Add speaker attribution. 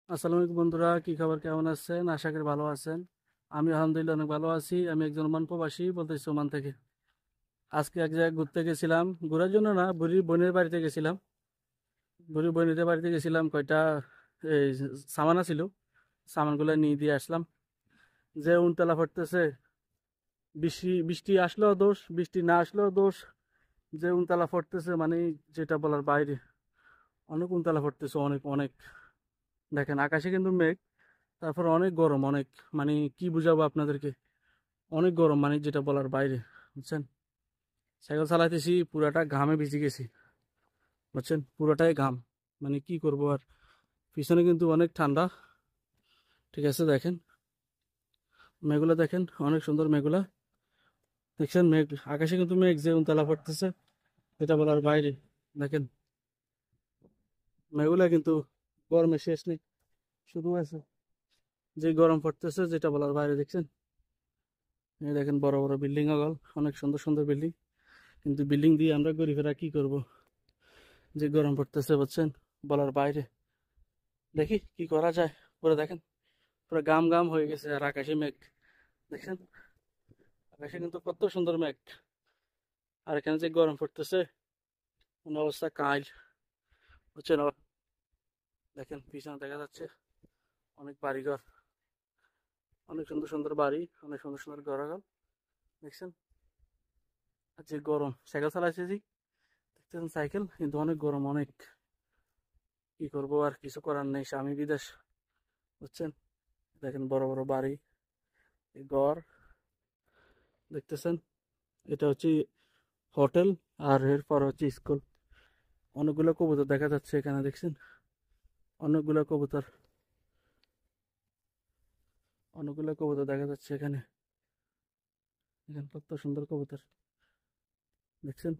Speaker 1: আসসালামু আলাইকুম বন্ধুরা, কি খবর, কেমন আছেন? আশা করি ভালো আছেন। আমি আলহামদুলিল্লাহ অনেক ভালো আছি। আমি একজন ওমান প্রবাসী, বলতেছি ওমান থেকে। আজকে এক জায়গায় ঘুরতে গেছিলাম, ঘোরার জন্য না, বুড়ির বোনের বাড়িতে গেছিলাম। বুড়ির বোনের বাড়িতে গেছিলাম, কয়টা এই সামান ছিল, সামানগুলো নিয়ে দিয়ে আসলাম। যে উনতলা পড়তেছে, বৃষ্টি বৃষ্টি আসলেও দোষ, বৃষ্টি না আসলেও দোষ। যে উনতলা পড়তেছে মানে যেটা বলার বাইরে, অনেক উনতলা পড়তেছে, অনেক অনেক। দেখেন আকাশে কিন্তু মেঘ, তারপর অনেক গরম, অনেক। মানে কি বুঝাবো আপনাদেরকে, অনেক গরম, মানে যেটা বলার বাইরে, বুঝছেন। সাইকেল চালাইতেছি, পুরাটা ঘামে ভিজে গেছি, বুঝছেন, পুরোটাই ঘাম। মানে কি করব আর। পিছনে কিন্তু অনেক ঠান্ডা। ঠিক আছে, দেখেন মেঘগুলা, দেখেন অনেক সুন্দর মেঘগুলা। দেখছেন মেঘ, আকাশে কিন্তু মেঘ যে উনতলা পড়তেছে, এটা বলার বাইরে। দেখেন মেঘগুলা কিন্তু গরমে শেষ নেই, শুধু আছে। যে গরম পড়তেছে, যেটা বলার বাইরে, দেখছেন। এই দেখেন বড় বড় বিল্ডিং, আগল অনেক সুন্দর সুন্দর বিল্ডিং। কিন্তু বিল্ডিং দিয়ে আমরা গরিবেরা কি করব, যে গরম পড়তেছে, বুঝছেন, বলার বাইরে। দেখি কি করা যায়। পুরো দেখেন, পুরো গাম গাম হয়ে গেছে, আর আকাশে মেঘ, দেখছেন। আকাশে কিন্তু কত সুন্দর মেঘ, আর এখানে যে গরম পড়তেছে, কোনো অবস্থা কাল, বুঝছেন। দেখেন পিছনে দেখা যাচ্ছে অনেক বাড়িঘর, অনেক সুন্দর সুন্দর বাড়ি, অনেক সুন্দর সুন্দর ঘরাঘর, দেখছেন। আর যে গরম, সাইকেল চালাইতেছি, দেখতেছেন সাইকেল, কিন্তু অনেক গরম, অনেক। কি করব আর, কিছু করার নেই, স্বামী বিদেশ, বুঝছেন। দেখেন বড় বড় বাড়ি, ঘর, দেখতেছেন। এটা হচ্ছে হোটেল, আর এরপর হচ্ছে স্কুল। অনেকগুলো কবুতর দেখা যাচ্ছে এখানে, দেখছেন। অনেকগুলো কবুতর, অনেকগুলো কবুতর দেখা যাচ্ছে এখানে। দেখেন কত সুন্দর কবুতর, দেখছেন।